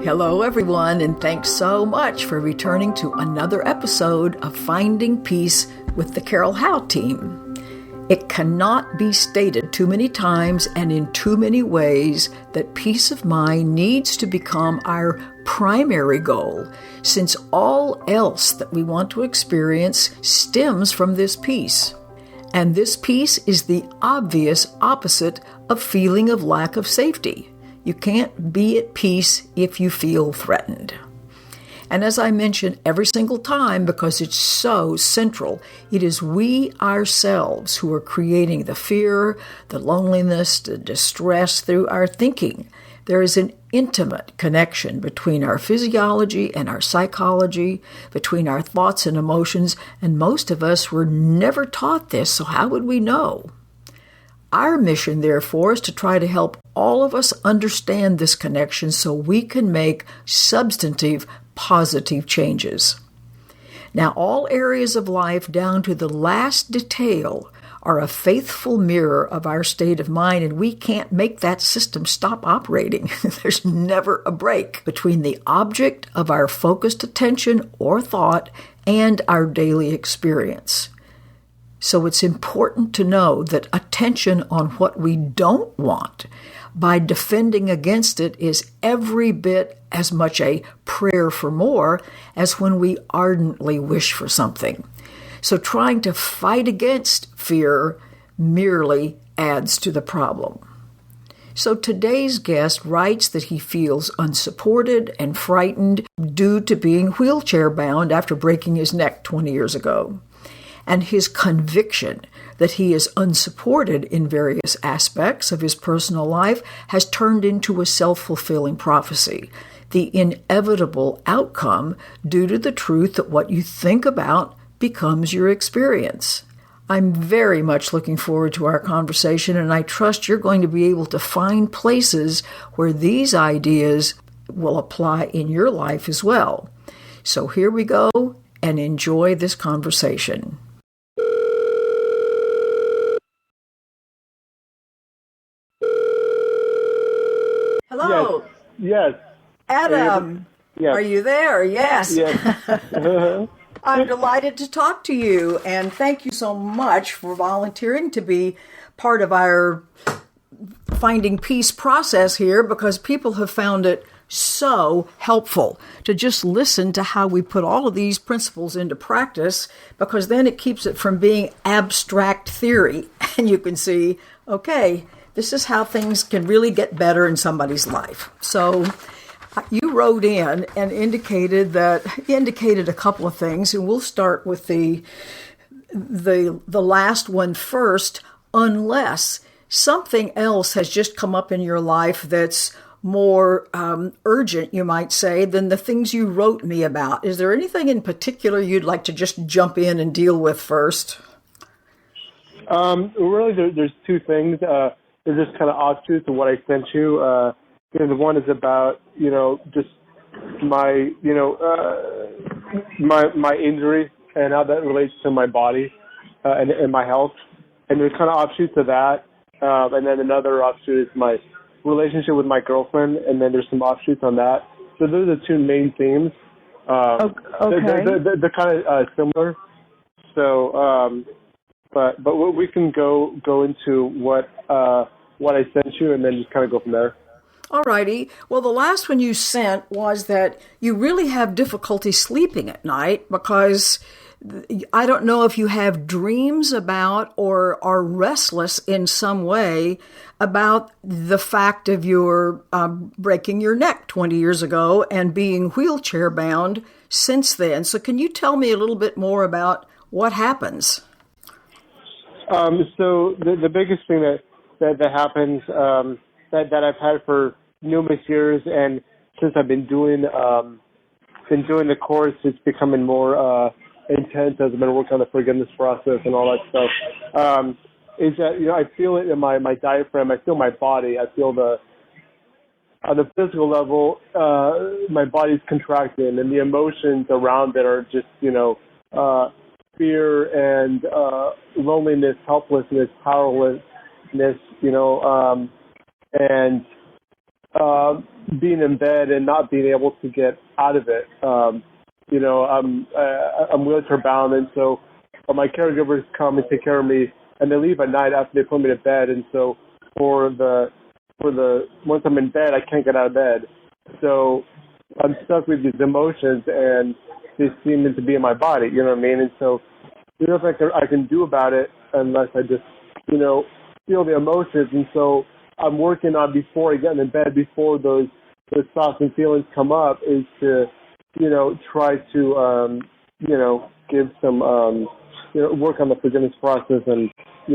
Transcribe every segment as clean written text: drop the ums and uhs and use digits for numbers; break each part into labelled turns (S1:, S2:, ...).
S1: Hello, everyone, and thanks so much for returning to another episode of Finding Peace with the Carol Howe team. It cannot be stated too many times and in too many ways that peace of mind needs to become our primary goal, since all else that we want to experience stems from this peace. And this peace is the obvious opposite of feeling of lack of safety. You can't be at peace if you feel threatened. And as I mention every single time, because it's so central, it is we ourselves who are creating the fear, the loneliness, the distress through our thinking. There is an intimate connection between our physiology and our psychology, between our thoughts and emotions, and most of us were never taught this, so how would we know? Our mission, therefore, is to try to help all of us understand this connection so we can make substantive, positive changes. Now, all areas of life, down to the last detail, are a faithful mirror of our state of mind, and we can't make that system stop operating. There's never a break between the object of our focused attention or thought and our daily experience. So it's important to know that attention on what we don't want by defending against it is every bit as much a prayer for more as when we ardently wish for something. So trying to fight against fear merely adds to the problem. So today's guest writes that he feels unsupported and frightened due to being wheelchair-bound after breaking his neck 20 years ago. And his conviction that he is unsupported in various aspects of his personal life has turned into a self-fulfilling prophecy, the inevitable outcome due to the truth that what you think about becomes your experience. I'm very much looking forward to our conversation, and I trust you're going to be able to find places where these ideas will apply in your life as well. So here we go, and enjoy this conversation. Hello.
S2: Yes.
S1: Adam,
S2: yes.
S1: Are you there? Yes.
S2: Yes.
S1: I'm delighted to talk to you, and thank you so much for volunteering to be part of our Finding Peace process here, because people have found it so helpful to just listen to how we put all of these principles into practice, because then it keeps it from being abstract theory, and you can see, okay, this is how things can really get better in somebody's life. So you wrote in and indicated a couple of things, and we'll start with the last one first. Unless something else has just come up in your life that's more urgent, you might say, than the things you wrote me about. Is there anything in particular you'd like to just jump in and deal with first?
S2: Really, there's two things. They're just kind of offshoots of what I sent you. The one is about, just my, my injury and how that relates to my body and my health. And there's kind of offshoots of that. And then another offshoot is my relationship with my girlfriend, and then there's some offshoots on that. So those are the two main themes.
S1: Okay.
S2: They're kind of similar. So, but we can go into what I sent you, and then just kind of go from there.
S1: All righty. Well, the last one you sent was that you really have difficulty sleeping at night because I don't know if you have dreams about or are restless in some way about the fact of your breaking your neck 20 years ago and being wheelchair bound since then. So can you tell me a little bit more about what happens?
S2: So the biggest thing that happens that I've had for numerous years, and since I've been doing the course, it's becoming more intense as I've been working on the forgiveness process and all that stuff. Is that I feel it in my diaphragm, I feel my body, I feel on the physical level, my body's contracting, and the emotions around it are just fear and loneliness, helplessness, powerlessness, and being in bed and not being able to get out of it. I'm wheelchair bound, and so my caregivers come and take care of me, and they leave at night after they put me to bed. And so for the once I'm in bed, I can't get out of bed. So I'm stuck with these emotions, and they seem to be in my body. You know what I mean? And so there's nothing I can do about it unless I just feel the emotions. And so I'm working on, before I get in bed, before those thoughts and feelings come up, is to try to give some work on the forgiveness process and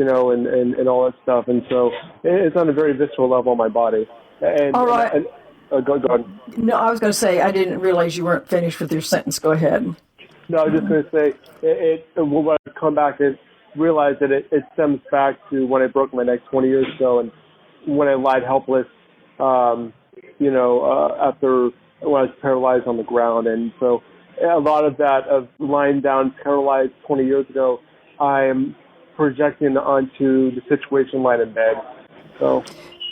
S2: all that stuff. And so it's on a very visceral level in my body. And,
S1: all right.
S2: Go on.
S1: No, I was going to say, I didn't realize you weren't finished with your sentence. Go ahead.
S2: No, I was just going to say, when I come back and realize that it stems back to when I broke my neck 20 years ago, and when I lied helpless, after when I was paralyzed on the ground. And so a lot of that, of lying down paralyzed 20 years ago, I am projecting onto the situation lying in bed. So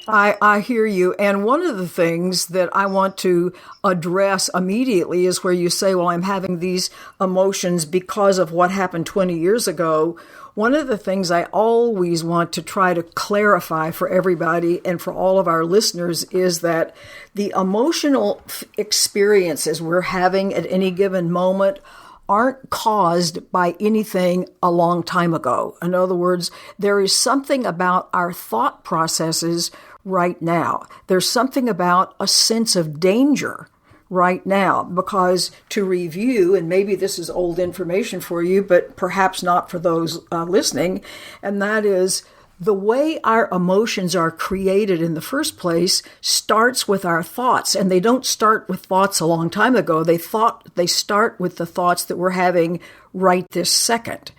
S1: I hear you. And one of the things that I want to address immediately is where you say, well, I'm having these emotions because of what happened 20 years ago. One of the things I always want to try to clarify for everybody and for all of our listeners is that the emotional experiences we're having at any given moment aren't caused by anything a long time ago. In other words, there is something about our thought processes right now. There's something about a sense of danger right now, because to review, and maybe this is old information for you, but perhaps not for those listening, and that is the way our emotions are created in the first place starts with our thoughts, and they don't start with thoughts a long time ago. They start with the thoughts that we're having right this second.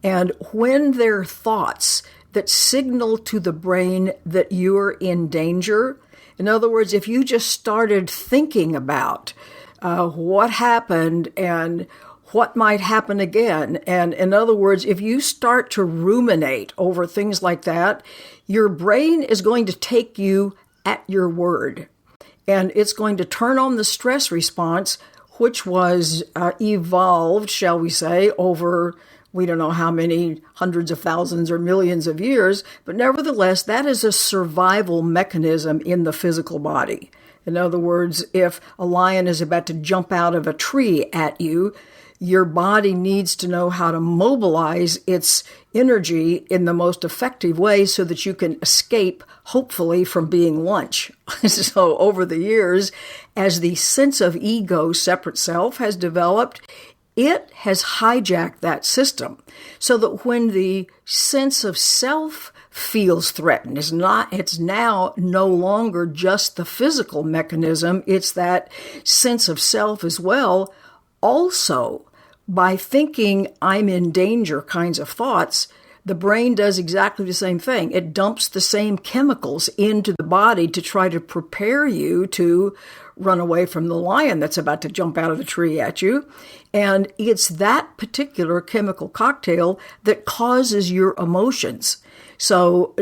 S1: And when they're thoughts that signal to the brain that you're in danger, in other words, if you just started thinking about what happened and what might happen again, and in other words, if you start to ruminate over things like that, your brain is going to take you at your word, and it's going to turn on the stress response, which was evolved, shall we say, over we don't know how many hundreds of thousands or millions of years, but nevertheless, that is a survival mechanism in the physical body. In other words, if a lion is about to jump out of a tree at you, your body needs to know how to mobilize its energy in the most effective way so that you can escape, hopefully, from being lunch. So over the years, as the sense of ego, separate self, has developed, it has hijacked that system so that when the sense of self feels threatened, it's now no longer just the physical mechanism, it's that sense of self as well. Also, by thinking I'm in danger kinds of thoughts, the brain does exactly the same thing. It dumps the same chemicals into the body to try to prepare you to run away from the lion that's about to jump out of the tree at you. And it's that particular chemical cocktail that causes your emotions. So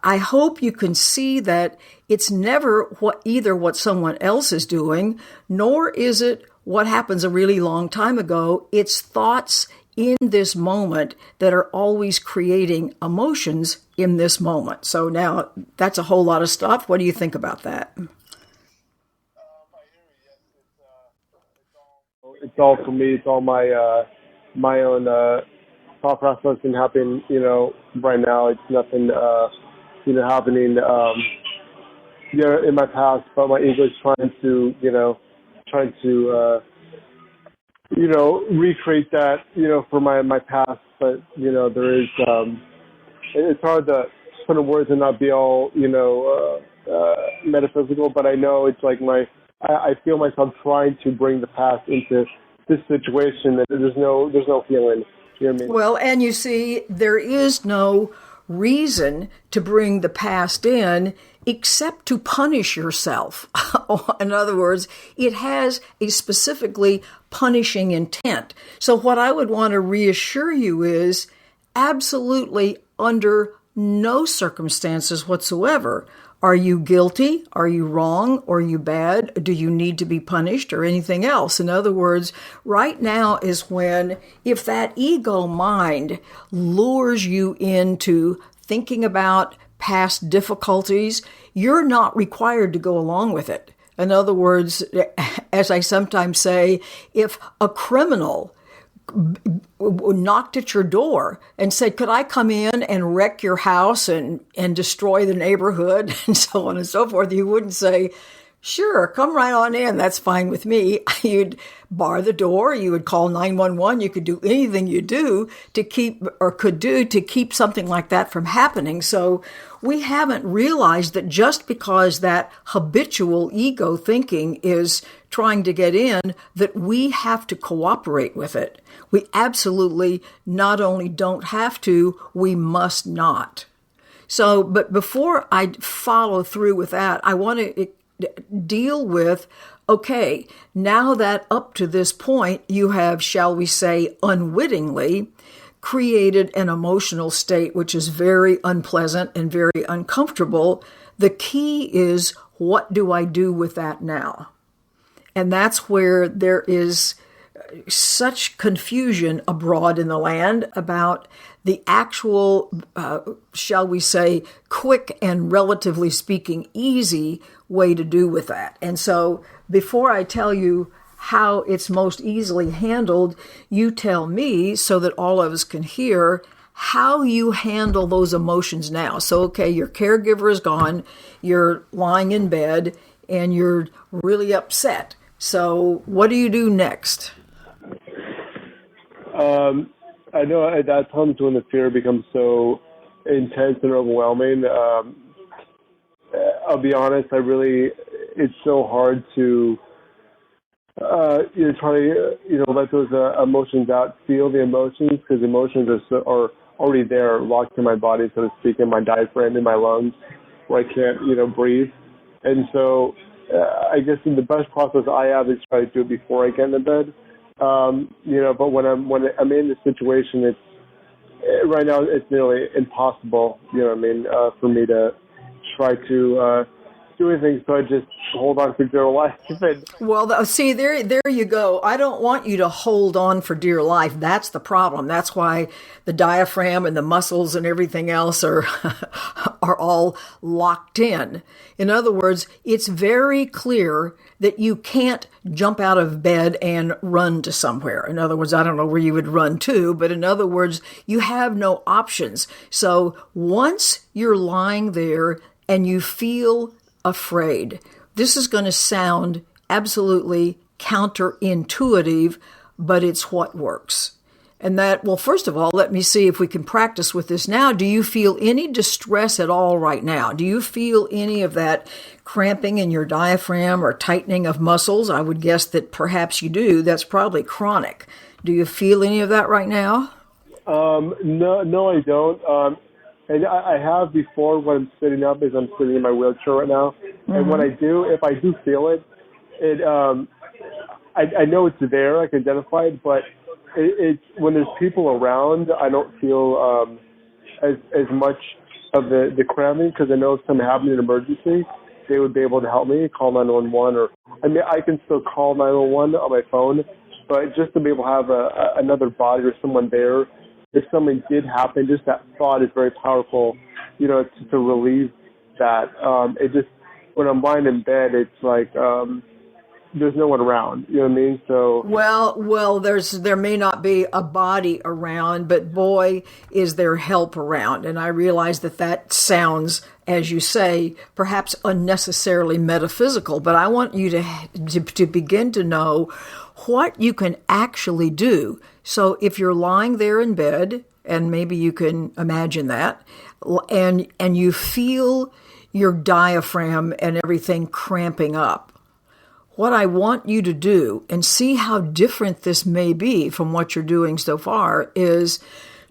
S1: I hope you can see that it's never either what someone else is doing, nor is it what happens a really long time ago. It's thoughts in this moment that are always creating emotions in this moment. So now that's a whole lot of stuff. What do you think about that?
S2: It's all for me. It's all my own thought processing happening. Right now it's nothing happening. In my past, but my ego is trying to recreate that, for my past. But there is it's hard to put in words and not be all metaphysical. But I know it's like I feel myself trying to bring the past into this situation that there's no feeling. You know what I mean?
S1: Well, and you see, there is no reason to bring the past in except to punish yourself. In other words, it has a specifically punishing intent. So what I would want to reassure you is absolutely under no circumstances whatsoever. Are you guilty? Are you wrong? Are you bad? Do you need to be punished or anything else? In other words, right now is when, if that ego mind lures you into thinking about past difficulties, you're not required to go along with it. In other words, as I sometimes say, if a criminal knocked at your door and said, could I come in and wreck your house and destroy the neighborhood and so on and so forth, you wouldn't say, sure, come right on in. That's fine with me. You'd bar the door. You would call 911. You could do anything you do to keep or could do to keep something like that from happening. So we haven't realized that just because that habitual ego thinking is trying to get in, that we have to cooperate with it. We absolutely not only don't have to, we must not. So, but before I follow through with that, I want to deal with, okay, now that up to this point you have, shall we say, unwittingly created an emotional state which is very unpleasant and very uncomfortable, the key is, what do I do with that now? And that's where there is such confusion abroad in the land about the actual, shall we say, quick and relatively speaking, easy way to do with that. And so before I tell you how it's most easily handled, you tell me so that all of us can hear how you handle those emotions now. So, okay, your caregiver is gone, you're lying in bed, and you're really upset. So what do you do next?
S2: I know at that times when the fear becomes so intense and overwhelming, I'll be honest, it's so hard to, try to, let those emotions out, feel the emotions, because emotions are already there, locked in my body, so to speak, in my diaphragm, in my lungs, where I can't, breathe. And so I guess the best process I have is try to do it before I get into bed. But when I'm in this situation, it's right now it's nearly impossible, for me to try to do anything. So I just hold on for dear life.
S1: Well, see, there you go. I don't want you to hold on for dear life. That's the problem. That's why the diaphragm and the muscles and everything else are all locked in. In other words, it's very clear that you can't jump out of bed and run to somewhere. In other words, I don't know where you would run to, but in other words, you have no options. So once you're lying there and you feel afraid, this is going to sound absolutely counterintuitive, but it's what works. And that, well, first of all, let me see if we can practice with this now. Do you feel any distress at all right now? Do you feel any of that cramping in your diaphragm or tightening of muscles? I would guess that perhaps you do. That's probably chronic. Do you feel any of that right now?
S2: No, I don't. And I have before when I'm sitting up, as I'm sitting in my wheelchair right now. Mm-hmm. And when I do, if I do feel it, I know it's there, I can identify it, but it's when there's people around, I don't feel as much of the cramping, because I know if something happened in an emergency, they would be able to help me, call 911, I can still call 911 on my phone, but just to be able to have another body or someone there, if something did happen, just that thought is very powerful, to relieve that. It just, when I'm lying in bed, it's like, there's no one around, you know what I mean? So
S1: well, there may not be a body around, but boy, is there help around. And I realize that sounds, as you say, perhaps unnecessarily metaphysical, but I want you to begin to know what you can actually do. So if you're lying there in bed, and maybe you can imagine that, and you feel your diaphragm and everything cramping up, what I want you to do, and see how different this may be from what you're doing so far, is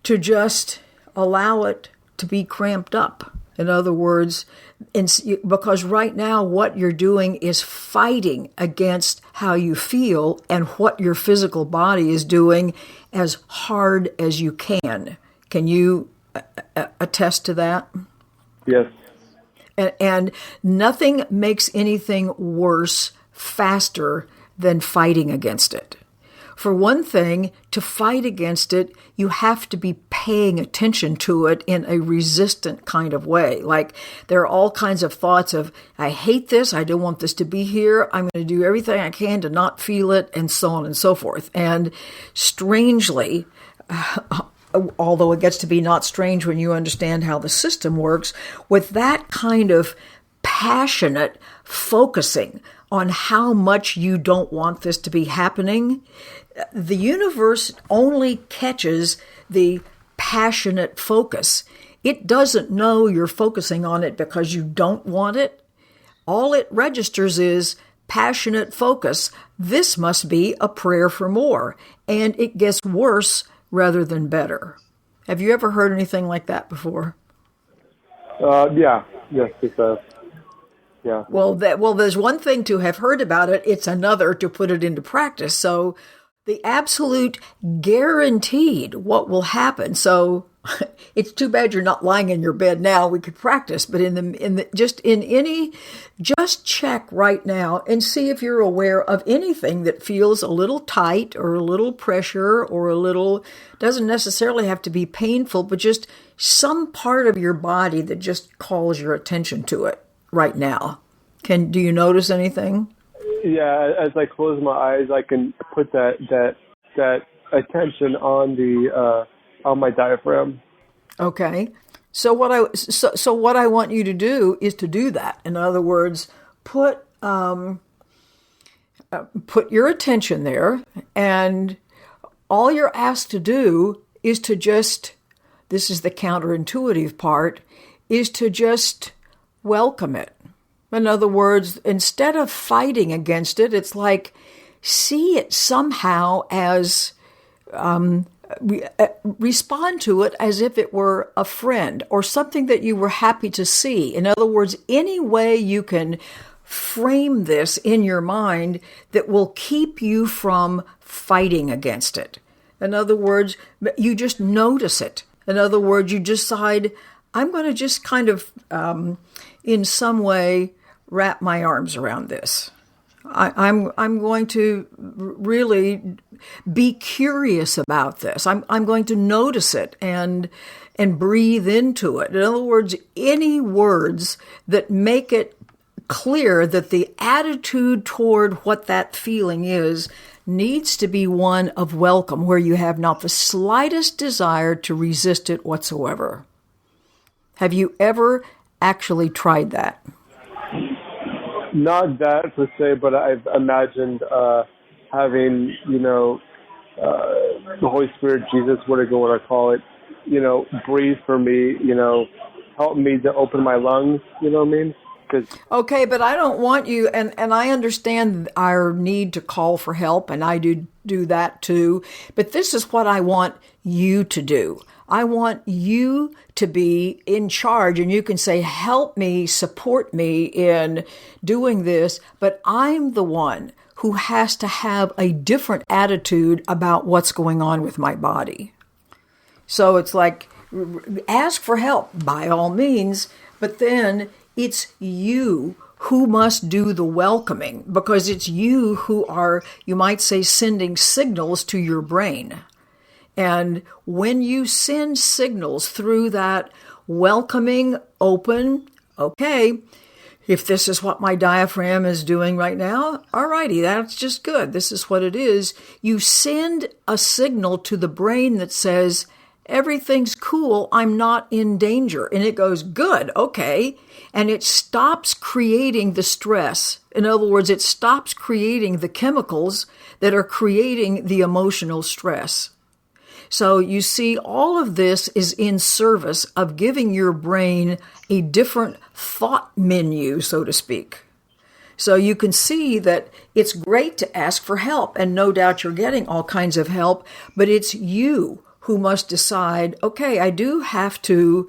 S1: to just allow it to be cramped up. In other words, because right now what you're doing is fighting against how you feel and what your physical body is doing as hard as you can. Can you attest to that?
S2: Yes.
S1: And nothing makes anything worse faster than fighting against it. For one thing, to fight against it, you have to be paying attention to it in a resistant kind of way. Like there are all kinds of thoughts of, I hate this, I don't want this to be here, I'm going to do everything I can to not feel it, and so on and so forth. And strangely, although it gets to be not strange when you understand how the system works, with that kind of passionate focusing on how much you don't want this to be happening, the universe only catches the passionate focus. It doesn't know you're focusing on it because you don't want it. All it registers is passionate focus. This must be a prayer for more. And it gets worse rather than better. Have you ever heard anything like that before?
S2: Yeah. Yes, it does. Yeah.
S1: Well, there's one thing to have heard about it. It's another to put it into practice. So the absolute guaranteed what will happen. So it's too bad you're not lying in your bed now. We could practice, but just check right now and see if you're aware of anything that feels a little tight or a little pressure or a little, doesn't necessarily have to be painful, but just some part of your body that just calls your attention to it right now. Do you notice anything?
S2: Yeah, as I close my eyes, I can put that attention on my diaphragm.
S1: Okay. So what I want you to do is to do that. In other words, put your attention there, and all you're asked to do is to just, this is the counterintuitive part, is to just welcome it. In other words, instead of fighting against it, it's like see it somehow as respond to it as if it were a friend or something that you were happy to see. In other words, any way you can frame this in your mind that will keep you from fighting against it. In other words, you just notice it. In other words, you decide, I'm going to just kind of, in some way, wrap my arms around this. I'm going to really be curious about this. I'm going to notice it and breathe into it. In other words, any words that make it clear that the attitude toward what that feeling is needs to be one of welcome, where you have not the slightest desire to resist it whatsoever. Have you ever actually tried that?
S2: Not that per se, but I've imagined having, the Holy Spirit, Jesus, whatever you want to call it, breathe for me, help me to open my lungs, you know what I mean?
S1: Okay, but I don't want you, and I understand our need to call for help, and I do that too, but this is what I want you to do. I want you to be in charge, and you can say, help me, support me in doing this, but I'm the one who has to have a different attitude about what's going on with my body. So it's like, ask for help by all means, but then it's you who must do the welcoming, because it's you who are, you might say, sending signals to your brain. And when you send signals through that welcoming, open, okay, if this is what my diaphragm is doing right now, all righty, that's just good. This is what it is. You send a signal to the brain that says, everything's cool, I'm not in danger. And it goes, good, okay. And it stops creating the stress. In other words, it stops creating the chemicals that are creating the emotional stress. So you see, all of this is in service of giving your brain a different thought menu, so to speak. So you can see that it's great to ask for help, and no doubt you're getting all kinds of help, but it's you who must decide, okay, I do have to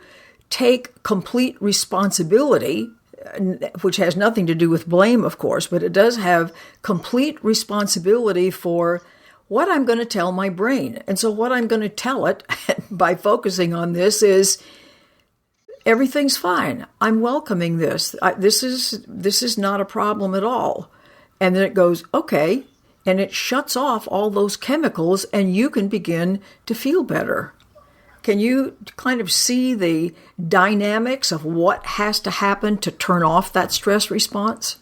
S1: take complete responsibility, which has nothing to do with blame, of course, but it does have complete responsibility for what I'm going to tell my brain. And so what I'm going to tell it by focusing on this is, everything's fine. I'm welcoming this. This is not a problem at all. And then it goes, okay, and it shuts off all those chemicals, and you can begin to feel better. Can you kind of see the dynamics of what has to happen to turn off that stress response?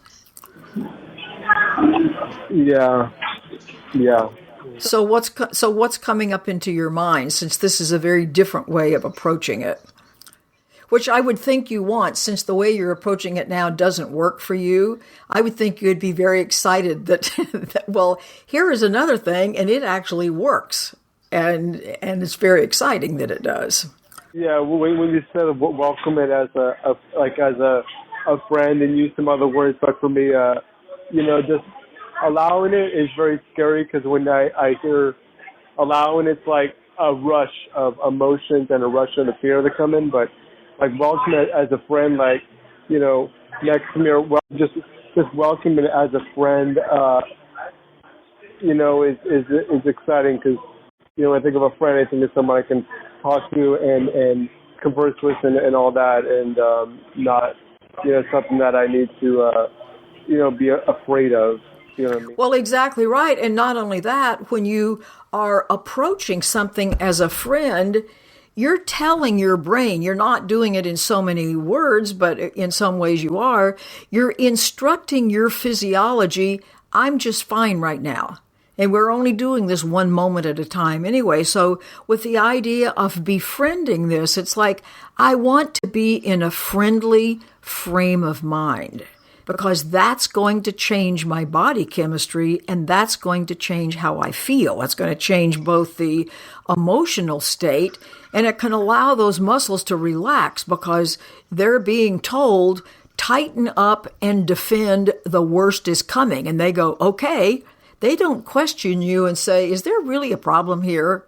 S2: Yeah.
S1: So what's coming up into your mind, since this is a very different way of approaching it? Which I would think you want, since the way you're approaching it now doesn't work for you. I would think you'd be very excited that well, here is another thing, and it actually works. And it's very exciting that it does. Yeah,
S2: when you said welcome it as a friend and use some other words, but for me, just allowing it is very scary, because when I hear allowing, it's like a rush of emotions and a rush of the fear that come in. But like welcome it as a friend, like next to me, or just welcome it as a friend, is exciting, because. When I think of a friend, I think of someone I can talk to and converse with and all that, and not, something that I need to, be afraid of. You know what I mean?
S1: Well, exactly right. And not only that, when you are approaching something as a friend, you're telling your brain, you're not doing it in so many words, but in some ways you are, you're instructing your physiology, I'm just fine right now. And we're only doing this one moment at a time anyway. So with the idea of befriending this, it's like, I want to be in a friendly frame of mind, because that's going to change my body chemistry, and that's going to change how I feel. That's going to change both the emotional state, and it can allow those muscles to relax, because they're being told, tighten up and defend, the worst is coming. And they go, okay. They don't question you and say, is there really a problem here?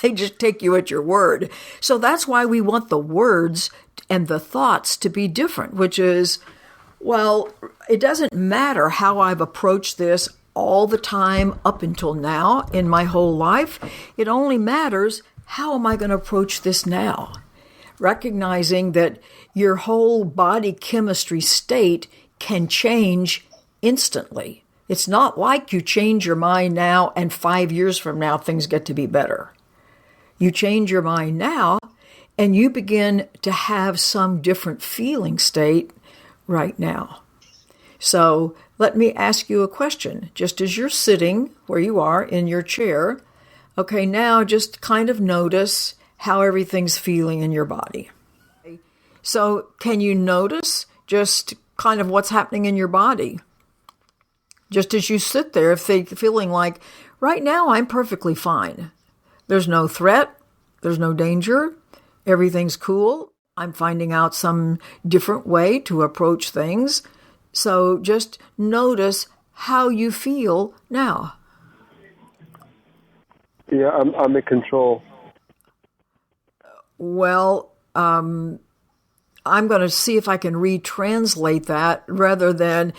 S1: They just take you at your word. So that's why we want the words and the thoughts to be different, which is, well, it doesn't matter how I've approached this all the time up until now in my whole life. It only matters, how am I going to approach this now? Recognizing that your whole body chemistry state can change instantly. It's not like you change your mind now and 5 years from now things get to be better. You change your mind now and you begin to have some different feeling state right now. So let me ask you a question. Just as you're sitting where you are in your chair, okay, now just kind of notice how everything's feeling in your body. So can you notice just kind of what's happening in your body? Just as you sit there feeling like, right now I'm perfectly fine. There's no threat. There's no danger. Everything's cool. I'm finding out some different way to approach things. So just notice how you feel now.
S2: Yeah, I'm in control.
S1: Well, I'm going to see if I can retranslate that rather than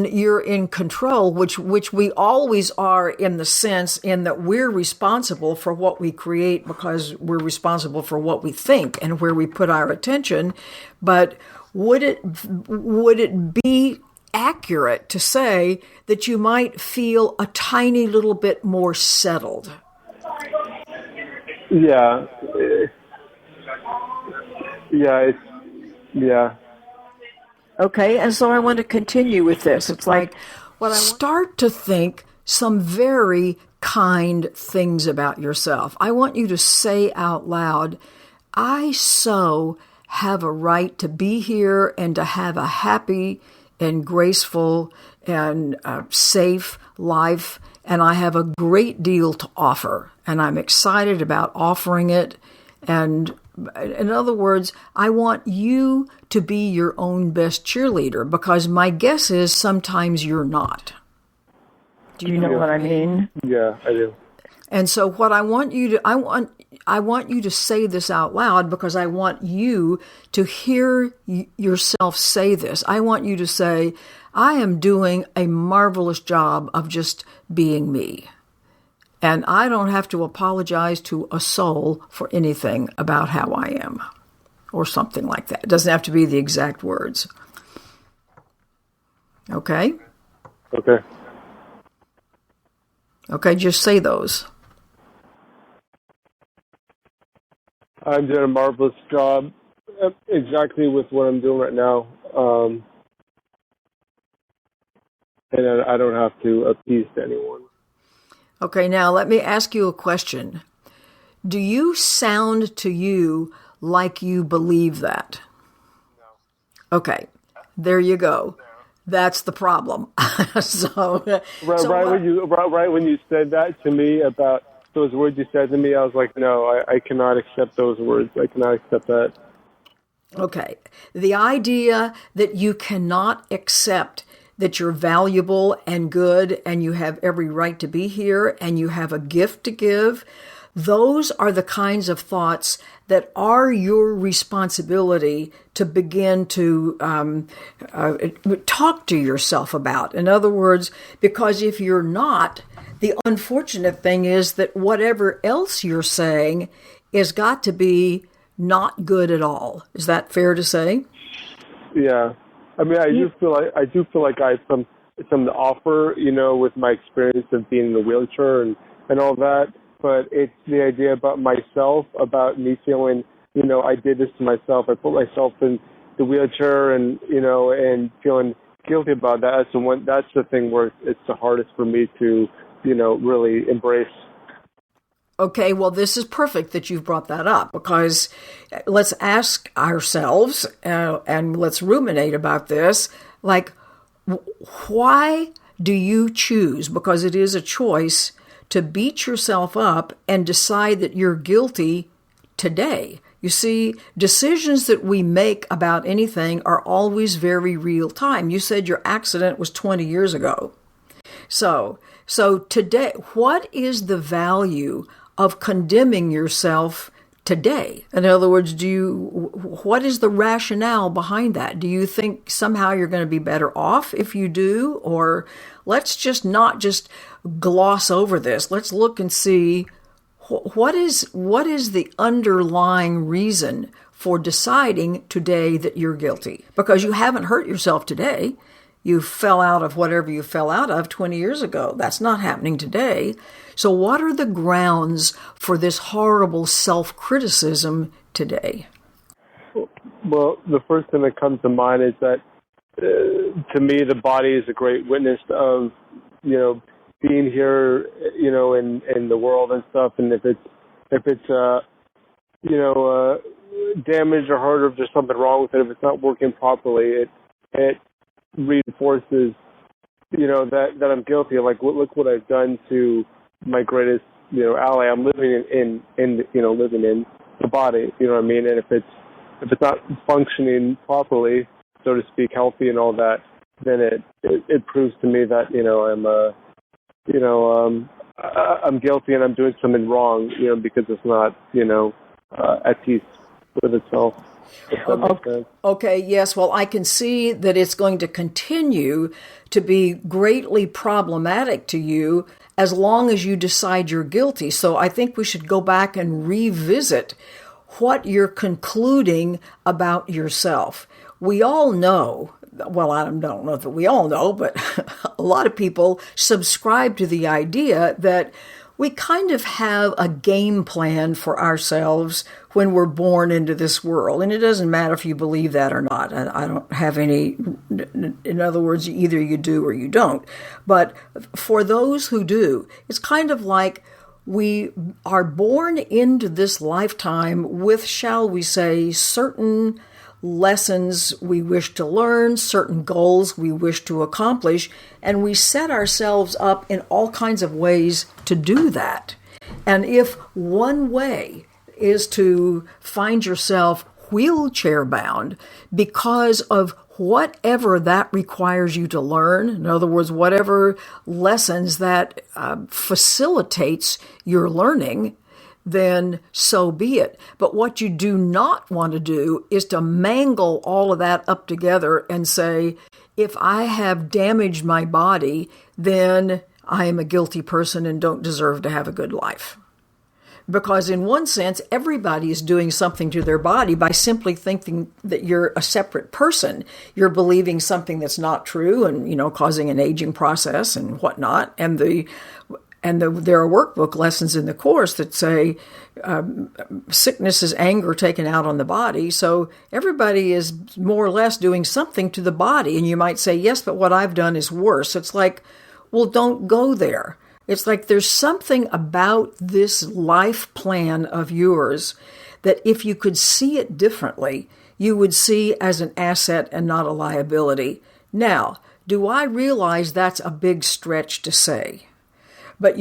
S1: you're in control, which we always are, in the sense in that we're responsible for what we create, because we're responsible for what we think and where we put our attention. But would it be accurate to say that you might feel a tiny little bit more settled?
S2: Yeah. Yeah.
S1: Okay, and so I want to continue with this. It's like, start to think some very kind things about yourself. I want you to say out loud, I so have a right to be here and to have a happy and graceful and safe life, and I have a great deal to offer, and I'm excited about offering it. And in other words, I want you to be your own best cheerleader, because my guess is sometimes you're not. Do you know what I mean?
S2: Yeah, I do.
S1: And so what I want you to say this out loud, because I want you to hear yourself say this. I want you to say, I am doing a marvelous job of just being me. And I don't have to apologize to a soul for anything about how I am, or something like that. It doesn't have to be the exact words. Okay?
S2: Okay.
S1: Okay, just say those.
S2: I'm doing a marvelous job exactly with what I'm doing right now. And I don't have to appease to anyone.
S1: Okay, now let me ask you a question. Do you sound to you like you believe that? No. Okay, there you go. That's the problem.
S2: Right when you said that to me about those words you said to me, I was like, no, I cannot accept those words. I cannot accept that.
S1: Okay. The idea that you cannot accept that you're valuable and good and you have every right to be here and you have a gift to give, those are the kinds of thoughts that are your responsibility to begin to talk to yourself about. In other words, because if you're not, the unfortunate thing is that whatever else you're saying has got to be not good at all. Is that fair to say?
S2: Yeah. I mean, I do feel like I have something to offer, with my experience of being in the wheelchair and all that. But it's the idea about myself, about me feeling, I did this to myself. I put myself in the wheelchair and feeling guilty about that. That's the thing where it's the hardest for me to, really embrace.
S1: Okay, well, this is perfect that you've brought that up, because let's ask ourselves and let's ruminate about this. Like, why do you choose, because it is a choice, to beat yourself up and decide that you're guilty today? You see, decisions that we make about anything are always very real time. You said your accident was 20 years ago. So today, what is the value of condemning yourself today? In other words, what is the rationale behind that? Do you think somehow you're going to be better off if you do? Or let's just not just gloss over this. Let's look and see what is the underlying reason for deciding today that you're guilty? Because you haven't hurt yourself today. You fell out of whatever you fell out of 20 years ago. That's not happening today. So what are the grounds for this horrible self-criticism today?
S2: Well, the first thing that comes to mind is that, to me, the body is a great witness of, being here, in the world and stuff. And if it's damaged or hurt, or if there's something wrong with it, if it's not working properly, it reinforces, that I'm guilty. Like, look what I've done to my greatest, ally. I'm living in the body. You know what I mean? And if it's not functioning properly, so to speak, healthy and all that, then it proves to me that I'm guilty and I'm doing something wrong. Because it's not at peace with itself.
S1: Okay, yes. Well, I can see that it's going to continue to be greatly problematic to you as long as you decide you're guilty. So I think we should go back and revisit what you're concluding about yourself. We all know, well, I don't know that we all know, but a lot of people subscribe to the idea that we kind of have a game plan for ourselves when we're born into this world. And it doesn't matter if you believe that or not. I don't have any, in other words, either you do or you don't. But for those who do, it's kind of like we are born into this lifetime with, shall we say, certain lessons we wish to learn, certain goals we wish to accomplish, and we set ourselves up in all kinds of ways to do that. And if one way is to find yourself wheelchair bound because of whatever that requires you to learn, in other words, whatever lessons that facilitates your learning, then so be it. But what you do not want to do is to mangle all of that up together and say, if I have damaged my body, then I am a guilty person and don't deserve to have a good life. Because in one sense, everybody is doing something to their body by simply thinking that you're a separate person. You're believing something that's not true and, causing an aging process and whatnot. And there are workbook lessons in the course that say sickness is anger taken out on the body. So everybody is more or less doing something to the body. And you might say, yes, but what I've done is worse. It's like, well, don't go there. It's like there's something about this life plan of yours that if you could see it differently, you would see as an asset and not a liability. Now, do I realize that's a big stretch to say? But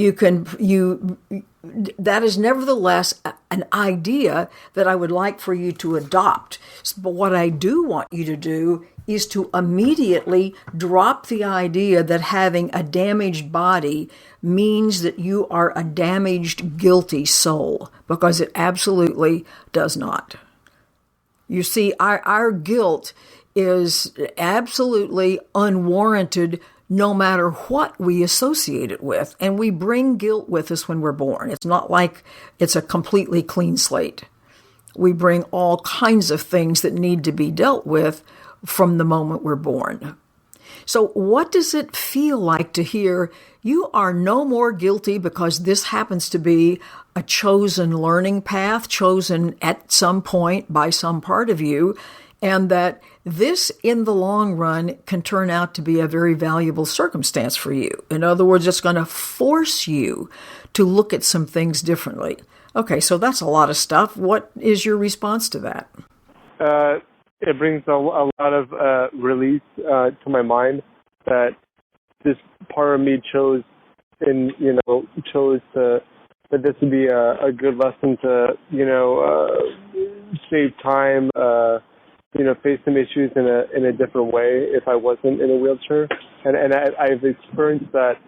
S1: that is nevertheless an idea that I would like for you to adopt. But what I do want you to do is to immediately drop the idea that having a damaged body means that you are a damaged, guilty soul, because it absolutely does not. You see, our guilt is absolutely unwarranted no matter what we associate it with. And we bring guilt with us when we're born. It's not like it's a completely clean slate. We bring all kinds of things that need to be dealt with from the moment we're born. So what does it feel like to hear you are no more guilty because this happens to be a chosen learning path, chosen at some point by some part of you, and that this in the long run can turn out to be a very valuable circumstance for you? In other words, it's going to force you to look at some things differently. Okay, so that's a lot of stuff. What is your response to that?
S2: It brings a lot of release to my mind that this part of me chose that this would be a good lesson to, save time, face some issues in a different way if I wasn't in a wheelchair. And I've experienced that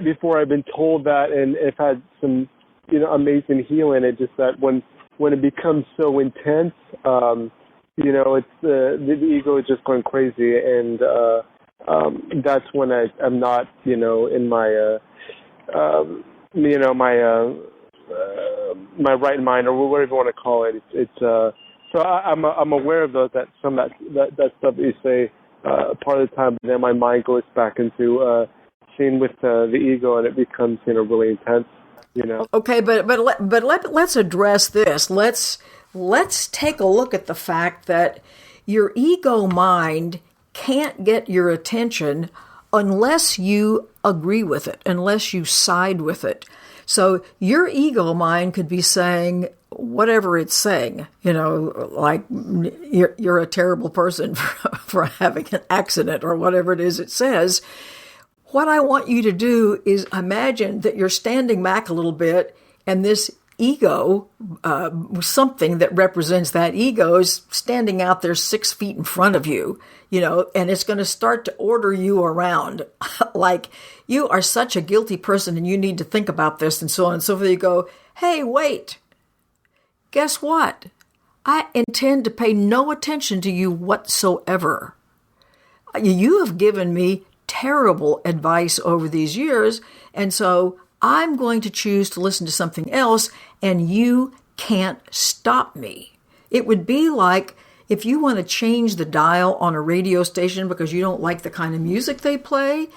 S2: before. I've been told that, and I've had some, amazing healing. It's just that when it becomes so intense, it's the ego is just going crazy, and that's when I'm not, in my, my right mind, or whatever you want to call it. It's so I'm aware of those, that some that stuff you say part of the time, but then my mind goes back into seeing with the ego, and it becomes really intense.
S1: Okay, but let's address this. Let's take a look at the fact that your ego mind can't get your attention unless you agree with it, unless you side with it. So your ego mind could be saying whatever it's saying, like you're a terrible person for having an accident or whatever it is it says. What I want you to do is imagine that you're standing back a little bit, and this ego, something that represents that ego, is standing out there 6 feet in front of you, and it's going to start to order you around. Like, you are such a guilty person and you need to think about this, and so on and so forth. You go, hey, wait, guess what? I intend to pay no attention to you whatsoever. You have given me terrible advice over these years, and so I'm going to choose to listen to something else, and you can't stop me. It would be like if you want to change the dial on a radio station because you don't like the kind of music they play.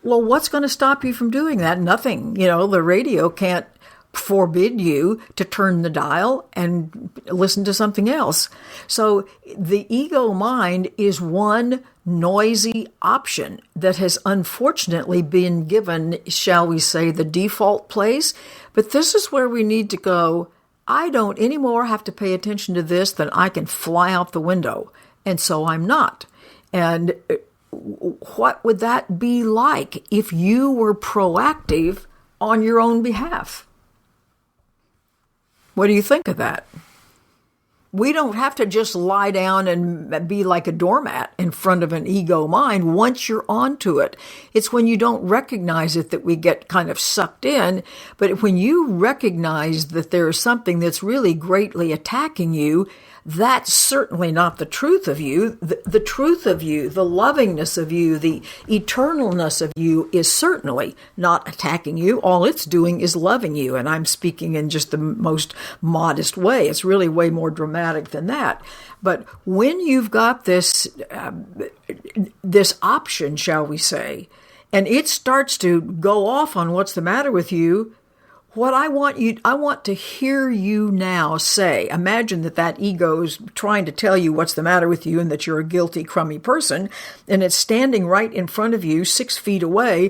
S1: Well, what's going to stop you from doing that? Nothing. The radio can't forbid you to turn the dial and listen to something else. So the ego mind is one noisy option that has unfortunately been given, shall we say, the default place. But this is where we need to go. I don't anymore have to pay attention to this, then I can fly out the window. And so I'm not. And what would that be like if you were proactive on your own behalf? What do you think of that? We don't have to just lie down and be like a doormat in front of an ego mind once you're onto it. It's when you don't recognize it that we get kind of sucked in. But when you recognize that there is something that's really greatly attacking you, that's certainly not the truth of you. The truth of you, the lovingness of you, the eternalness of you is certainly not attacking you. All it's doing is loving you. And I'm speaking in just the most modest way. It's really way more dramatic than that. But when you've got this option, shall we say, and it starts to go off on what's the matter with you, what I want to hear you now say, imagine that ego is trying to tell you what's the matter with you and that you're a guilty, crummy person, and it's standing right in front of you, 6 feet away.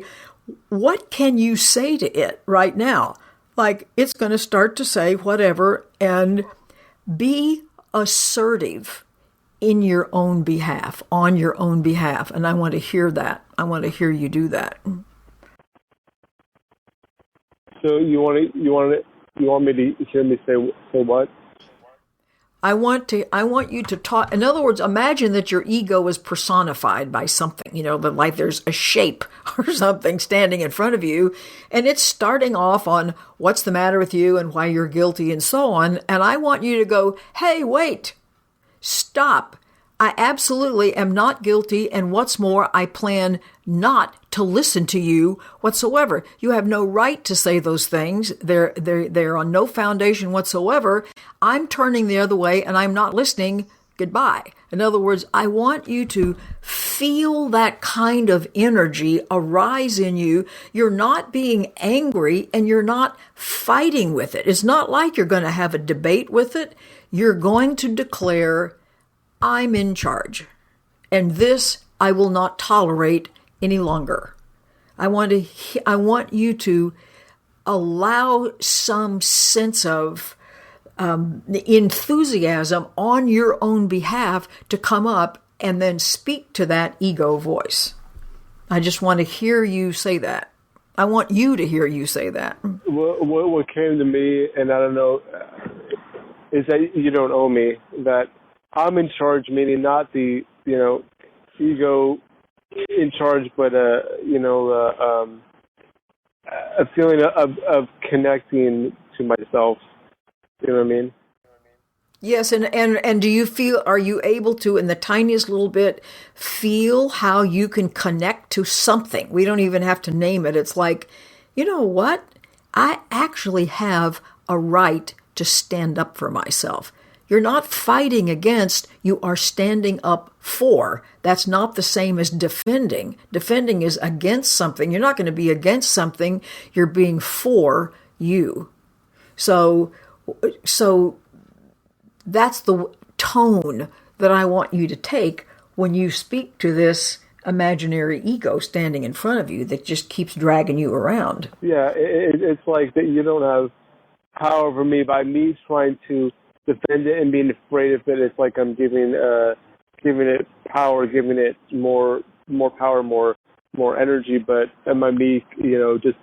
S1: What can you say to it right now? Like, it's going to start to say whatever, and be assertive in your own behalf, on your own behalf. And I want to hear that. I want to hear you do that.
S2: So you want me to hear me say what?
S1: I want you to talk. In other words, imagine that your ego is personified by something, that like there's a shape or something standing in front of you, and it's starting off on what's the matter with you and why you're guilty and so on. And I want you to go, hey, wait, stop. I absolutely am not guilty, and what's more, I plan not to listen to you whatsoever. You have no right to say those things. They're on no foundation whatsoever. I'm turning the other way, and I'm not listening. Goodbye. In other words, I want you to feel that kind of energy arise in you. You're not being angry, and you're not fighting with it. It's not like you're going to have a debate with it. You're going to declare, I'm in charge, and this I will not tolerate any longer. I want you to allow some sense of enthusiasm on your own behalf to come up and then speak to that ego voice. I just want to hear you say that. I want you to hear you say that.
S2: What came to me, and I don't know, is that you don't owe me, that I'm in charge, meaning not the, ego in charge, but, a feeling of connecting to myself. You know what I mean?
S1: Yes, and do you feel, are you able to, in the tiniest little bit, feel how you can connect to something? We don't even have to name it. It's like, you know what? I actually have a right to stand up for myself. You're not fighting against, you are standing up for. That's not the same as defending. Defending is against something. You're not going to be against something. You're being for you. So that's the tone that I want you to take when you speak to this imaginary ego standing in front of you that just keeps dragging you around.
S2: Yeah, it's like that you don't have power over me by me trying to defend it and being afraid of it. It's like I'm giving it power, giving it more power, more energy. But am I me? Just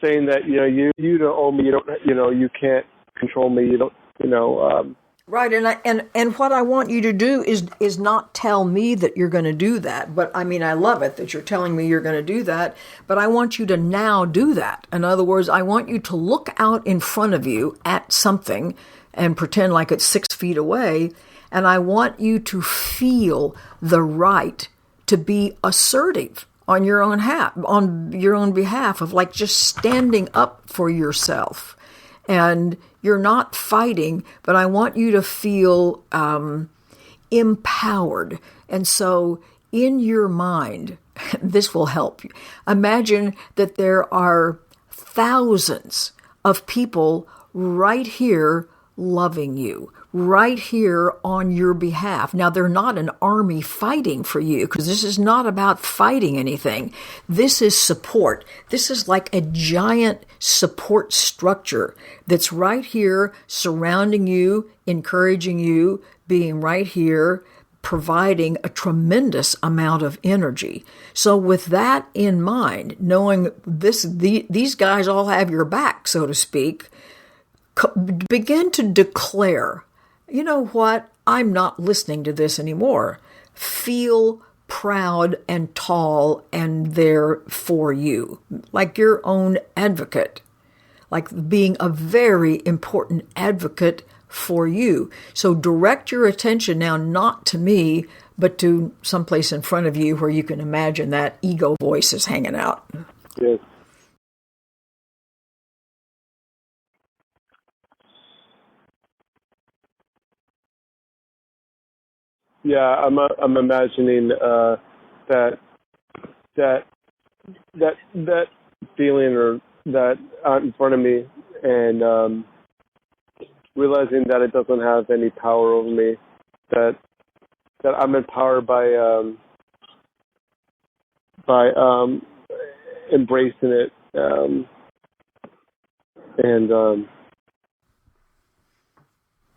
S2: saying that you don't own me. You don't. You can't control me. You don't.
S1: Right, and what I want you to do is not tell me that you're going to do that. But I mean, I love it that you're telling me you're going to do that. But I want you to now do that. In other words, I want you to look out in front of you at something and pretend like it's 6 feet away. And I want you to feel the right to be assertive on your own behalf of like just standing up for yourself. And you're not fighting, but I want you to feel empowered. And so in your mind, this will help you. Imagine that there are thousands of people right here loving you, right here on your behalf. Now, they're not an army fighting for you, because this is not about fighting anything. This is support. This is like a giant support structure that's right here surrounding you, encouraging you, being right here, providing a tremendous amount of energy. So with that in mind, knowing these guys all have your back, so to speak, begin to declare, you know what, I'm not listening to this anymore. Feel proud and tall and there for you, like your own advocate, like being a very important advocate for you. So direct your attention now not to me, but to someplace in front of you where you can imagine that ego voice is hanging out.
S2: Yes. Yeah, I'm imagining that feeling or that out in front of me, and realizing that it doesn't have any power over me, that I'm empowered by embracing it, and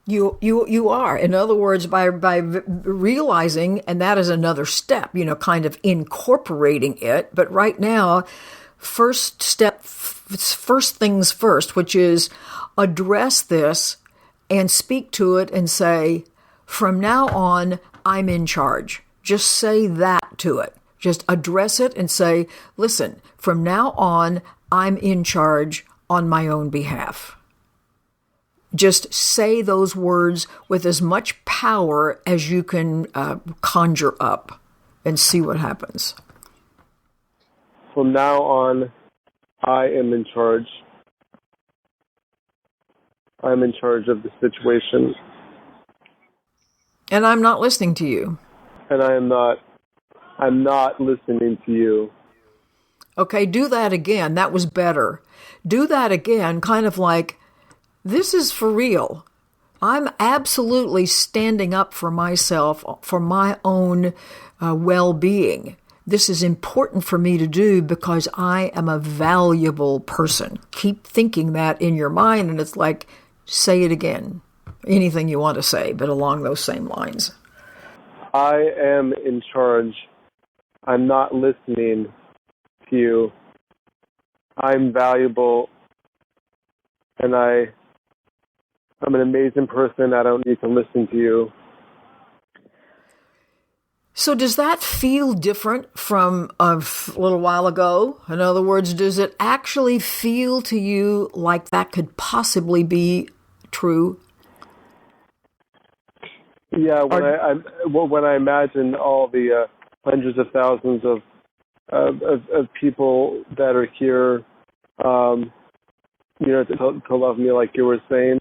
S1: You are. In other words, by realizing, and that is another step, kind of incorporating it. But right now, first things first, which is address this and speak to it and say, from now on, I'm in charge. Just say that to it. Just address it and say, listen, from now on, I'm in charge on my own behalf. Just say those words with as much power as you can conjure up and see what happens.
S2: From now on, I am in charge. I'm in charge of the situation.
S1: And I'm not listening to you.
S2: And I'm not listening to you.
S1: Okay, do that again. That was better. Do that again, kind of like, this is for real. I'm absolutely standing up for myself, for my own well-being. This is important for me to do because I am a valuable person. Keep thinking that in your mind, and it's like, say it again. Anything you want to say, but along those same lines.
S2: I am in charge. I'm not listening to you. I'm valuable, and I'm an amazing person. I don't need to listen to you.
S1: So does that feel different from a little while ago? In other words, does it actually feel to you like that could possibly be true?
S2: Yeah, when I imagine all the hundreds of thousands of people that are here, to love me like you were saying,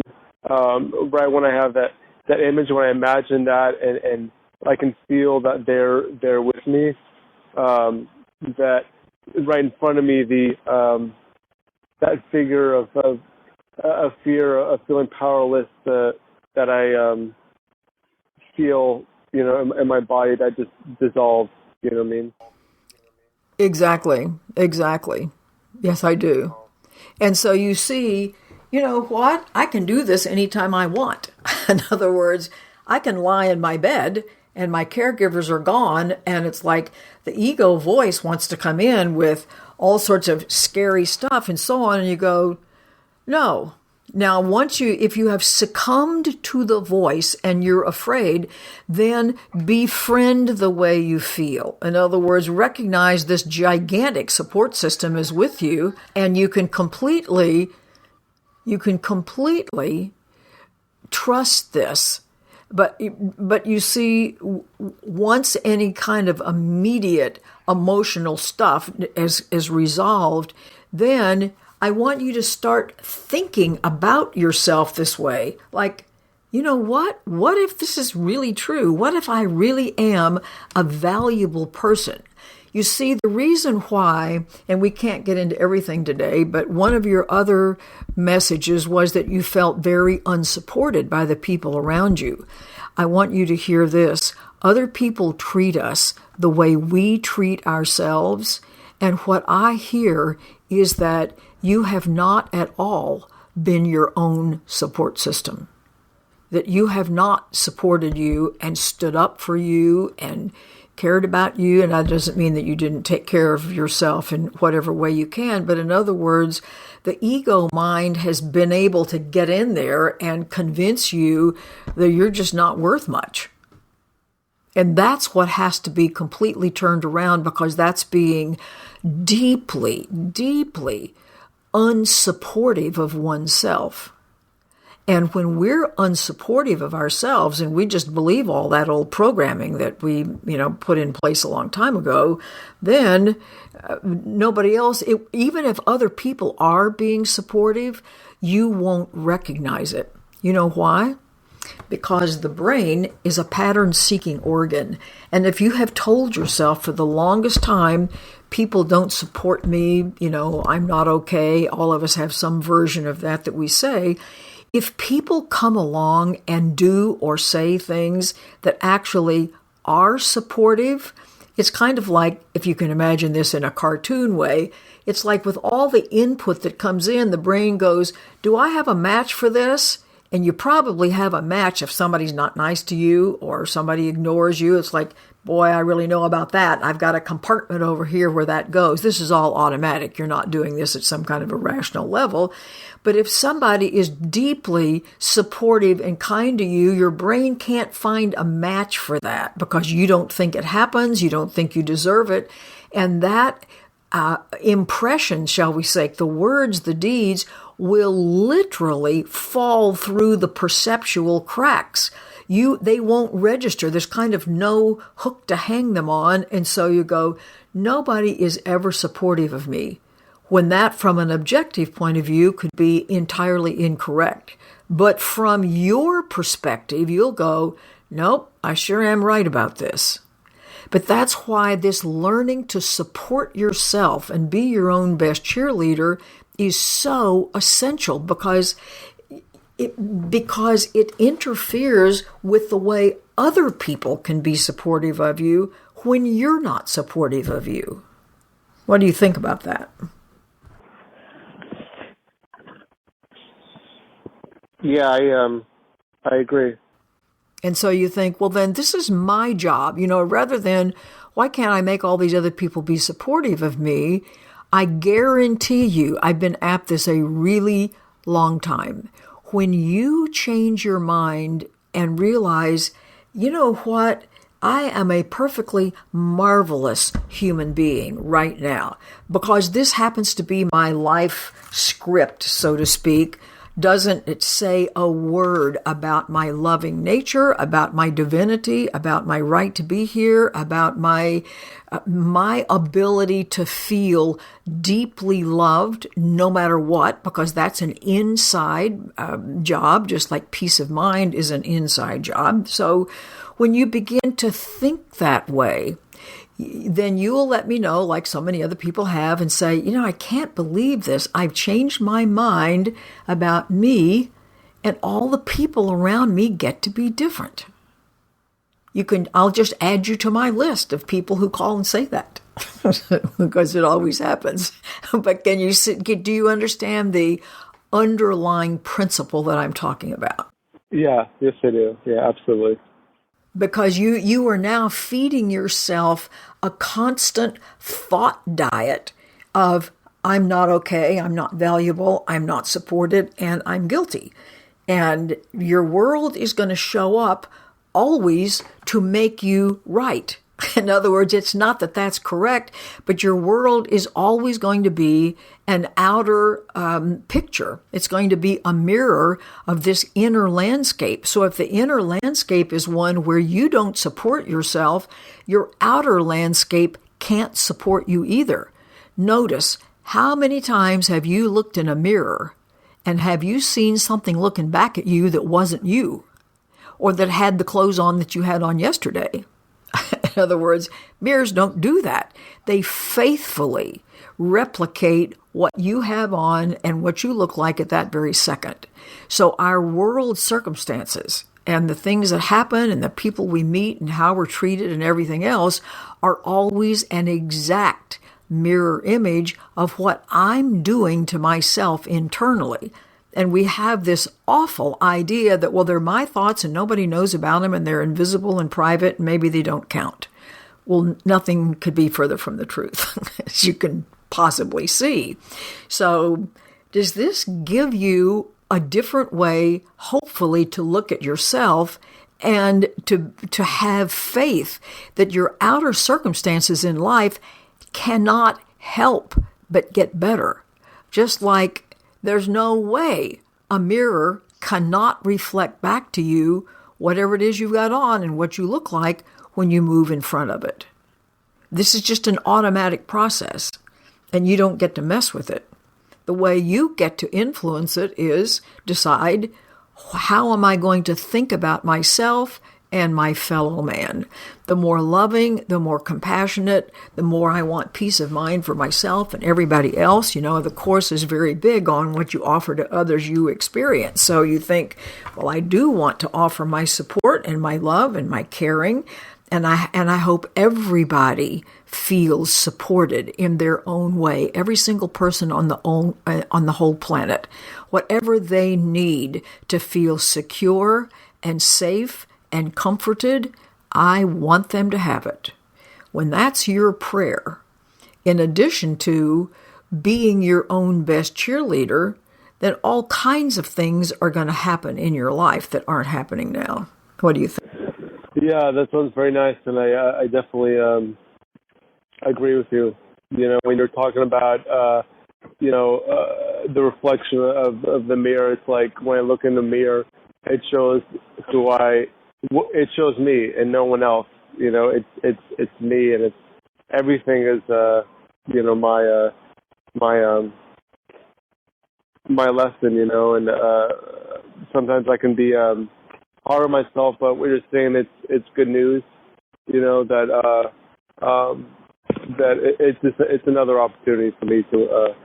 S2: right when I have that image, when I imagine that, and I can feel that they're with me, that right in front of me, that figure of fear, of feeling powerless, that I feel, in my body, that just dissolves. You know what I mean?
S1: Exactly. Yes, I do. And so you see, you know what? I can do this anytime I want. In other words, I can lie in my bed and my caregivers are gone, and it's like the ego voice wants to come in with all sorts of scary stuff and so on, and you go, no. Now, if you have succumbed to the voice and you're afraid, then befriend the way you feel. In other words, recognize this gigantic support system is with you, and you can completely trust this. But you see, once any kind of immediate emotional stuff is resolved, then I want you to start thinking about yourself this way. Like, you know what? What if this is really true? What if I really am a valuable person? You see, the reason why, and we can't get into everything today, but one of your other messages was that you felt very unsupported by the people around you. I want you to hear this. Other people treat us the way we treat ourselves, and what I hear is that you have not at all been your own support system, that you have not supported you and stood up for you and cared about you. And that doesn't mean that you didn't take care of yourself in whatever way you can. But in other words, the ego mind has been able to get in there and convince you that you're just not worth much. And that's what has to be completely turned around, because that's being deeply, deeply unsupportive of oneself. And when we're unsupportive of ourselves and we just believe all that old programming that we, put in place a long time ago, then nobody else, even if other people are being supportive, you won't recognize it. You know why? Because the brain is a pattern-seeking organ. And if you have told yourself for the longest time, people don't support me, I'm not okay, all of us have some version of that we say, if people come along and do or say things that actually are supportive, it's kind of like, if you can imagine this in a cartoon way, it's like with all the input that comes in, the brain goes, do I have a match for this? And you probably have a match if somebody's not nice to you or somebody ignores you. It's like, boy, I really know about that. I've got a compartment over here where that goes. This is all automatic. You're not doing this at some kind of a rational level. But if somebody is deeply supportive and kind to you, your brain can't find a match for that because you don't think it happens. You don't think you deserve it. And that impression, shall we say, the words, the deeds, will literally fall through the perceptual cracks. They won't register. There's kind of no hook to hang them on. And so you go, nobody is ever supportive of me. When that, from an objective point of view, could be entirely incorrect. But from your perspective, you'll go, nope, I sure am right about this. But that's why this learning to support yourself and be your own best cheerleader is so essential because it interferes with the way other people can be supportive of you when you're not supportive of you. What do you think about that?
S2: Yeah, I agree.
S1: And so you think, well, then this is my job, rather than why can't I make all these other people be supportive of me? I guarantee you, I've been at this a really long time. When you change your mind and realize, you know what? I am a perfectly marvelous human being right now because this happens to be my life script, so to speak. Doesn't it say a word about my loving nature, about my divinity, about my right to be here, about my ability to feel deeply loved no matter what, because that's an inside job, just like peace of mind is an inside job. So when you begin to think that way, then you will let me know, like so many other people have, and say, I can't believe this. I've changed my mind about me, and all the people around me get to be different. I'll just add you to my list of people who call and say that, because it always happens. But do you understand the underlying principle that I'm talking about?
S2: Yeah, yes I do. Yeah, absolutely.
S1: Because you are now feeding yourself a constant thought diet of, I'm not okay, I'm not valuable, I'm not supported, and I'm guilty. And your world is going to show up always to make you right. In other words, it's not that that's correct, but your world is always going to be an outer picture. It's going to be a mirror of this inner landscape. So if the inner landscape is one where you don't support yourself, your outer landscape can't support you either. Notice, how many times have you looked in a mirror and have you seen something looking back at you that wasn't you, or that had the clothes on that you had on yesterday? In other words, mirrors don't do that. They faithfully replicate what you have on and what you look like at that very second. So our world circumstances and the things that happen and the people we meet and how we're treated and everything else are always an exact mirror image of what I'm doing to myself internally. And we have this awful idea that, well, they're my thoughts and nobody knows about them and they're invisible and private and maybe they don't count. Well, nothing could be further from the truth, as you can possibly see. So does this give you a different way, hopefully, to look at yourself and to have faith that your outer circumstances in life cannot help but get better? Just like there's no way a mirror cannot reflect back to you whatever it is you've got on and what you look like when you move in front of it. This is just an automatic process, and you don't get to mess with it. The way you get to influence it is decide, how am I going to think about myself and my fellow man? The more loving, the more compassionate, the more I want peace of mind for myself and everybody else. The Course is very big on what you offer to others you experience. So you think, well, I do want to offer my support and my love and my caring, and I hope everybody feels supported in their own way. Every single person on the whole planet, whatever they need to feel secure and safe and comforted, I want them to have it. When that's your prayer, in addition to being your own best cheerleader, then all kinds of things are going to happen in your life that aren't happening now. What do you think?
S2: Yeah, that sounds very nice, and I definitely agree with you. When you're talking about the reflection of the mirror, it's like when I look in the mirror, it shows it shows me and no one else. It's me, and it's everything is my lesson. And sometimes I can be hard on myself, but we're just saying it's good news. That it's another opportunity for me to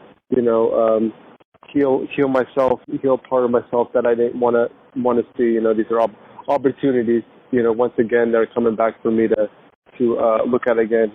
S2: heal myself, heal part of myself that I didn't want to see. These are opportunities, once again, that are coming back for me to look at again.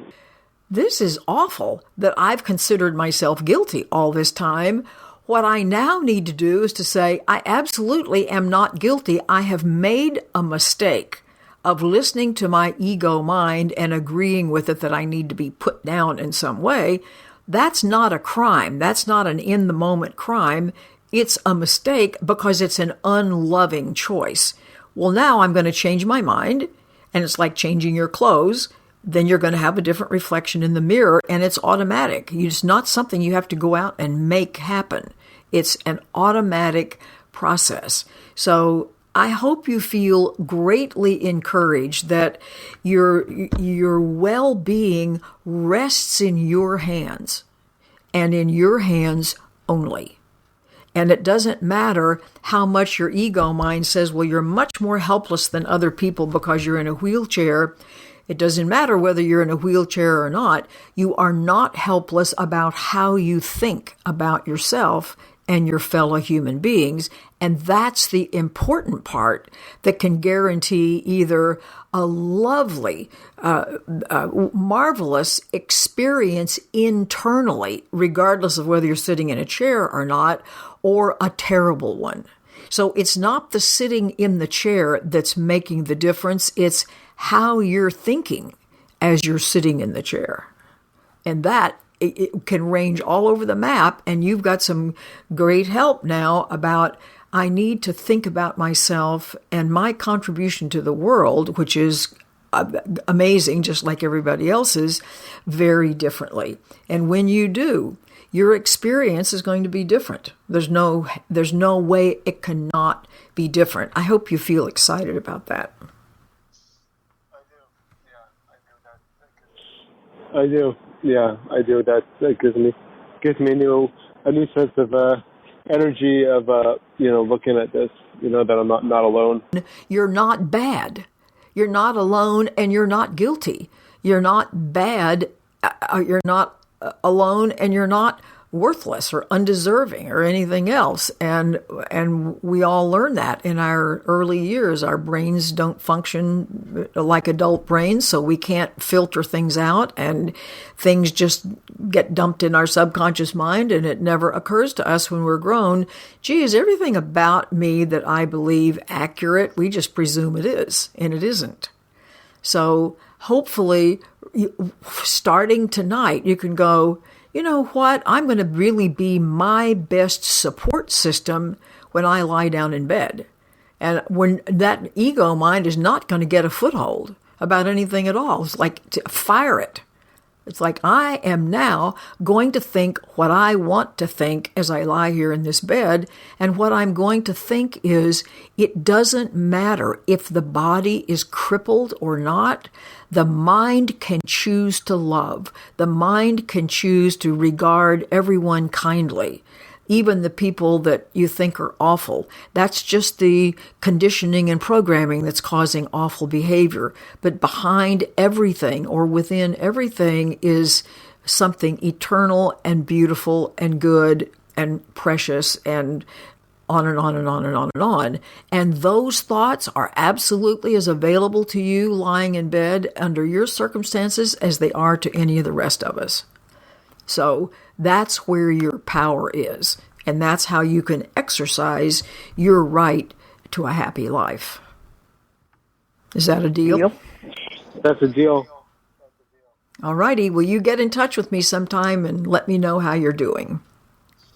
S1: This is awful that I've considered myself guilty all this time. What I now need to do is to say, I absolutely am not guilty. I have made a mistake of listening to my ego mind and agreeing with it that I need to be put down in some way. That's not a crime. That's not an in-the-moment crime. It's a mistake because it's an unloving choice. Well, now I'm going to change my mind, and it's like changing your clothes. Then you're going to have a different reflection in the mirror, and it's automatic. It's not something you have to go out and make happen. It's an automatic process. So I hope you feel greatly encouraged that your well-being rests in your hands, and in your hands only. And it doesn't matter how much your ego mind says, well, you're much more helpless than other people because you're in a wheelchair. It doesn't matter whether you're in a wheelchair or not. You are not helpless about how you think about yourself and your fellow human beings. And that's the important part that can guarantee either a lovely, marvelous experience internally, regardless of whether you're sitting in a chair or not, or a terrible one. So it's not the sitting in the chair that's making the difference. It's how you're thinking as you're sitting in the chair. And that it can range all over the map. And you've got some great help now about, I need to think about myself and my contribution to the world, which is amazing, just like everybody else's, very differently. And when you do, your experience is going to be different. There's no way it cannot be different. I hope you feel excited about that.
S2: I do. Yeah, I do. That gives me a new sense of energy of looking at this. That I'm not alone.
S1: You're not bad. You're not alone, and you're not guilty. You're not bad. You're not alone, and you're not worthless or undeserving or anything else. And we all learn that in our early years. Our brains don't function like adult brains, so we can't filter things out, and things just get dumped in our subconscious mind, and it never occurs to us when we're grown, gee, is everything about me that I believe accurate? We just presume it is, and it isn't. So hopefully, starting tonight, you can go, you know what, I'm going to really be my best support system when I lie down in bed. And when that ego mind is not going to get a foothold about anything at all. It's like to fire it. It's like I am now going to think what I want to think as I lie here in this bed. And what I'm going to think is it doesn't matter if the body is crippled or not. The mind can choose to love. The mind can choose to regard everyone kindly. Even the people that you think are awful. That's just the conditioning and programming that's causing awful behavior. But behind everything or within everything is something eternal and beautiful and good and precious and on and on and on and on and on. And those thoughts are absolutely as available to you lying in bed under your circumstances as they are to any of the rest of us. So that's where your power is, and that's how you can exercise your right to a happy life. Is that a deal?
S2: Yep. That's a deal.
S1: All righty. Will you get in touch with me sometime and let me know how you're doing?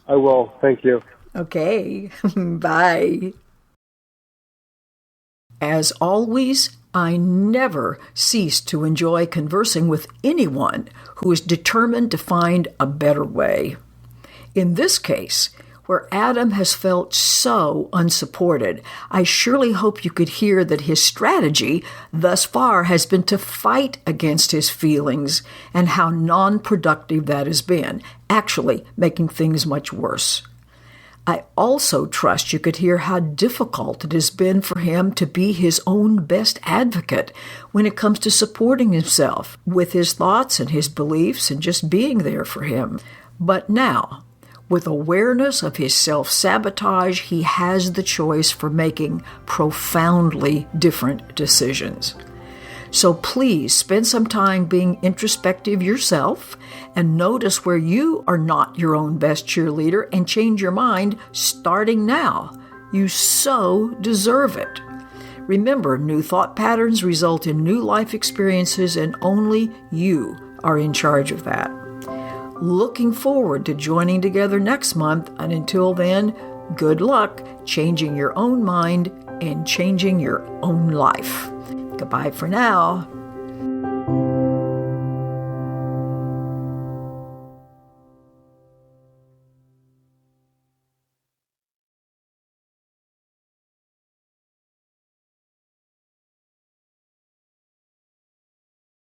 S2: I will. Thank you.
S1: Okay. Bye. As always, I never cease to enjoy conversing with anyone who is determined to find a better way. In this case, where Adam has felt so unsupported, I surely hope you could hear that his strategy thus far has been to fight against his feelings and how non-productive that has been, actually making things much worse. I also trust you could hear how difficult it has been for him to be his own best advocate when it comes to supporting himself with his thoughts and his beliefs and just being there for him. But now, with awareness of his self-sabotage, he has the choice for making profoundly different decisions. So please spend some time being introspective yourself and notice where you are not your own best cheerleader and change your mind starting now. You so deserve it. Remember, new thought patterns result in new life experiences, and only you are in charge of that. Looking forward to joining together next month, and until then, good luck changing your own mind and changing your own life. Goodbye for now.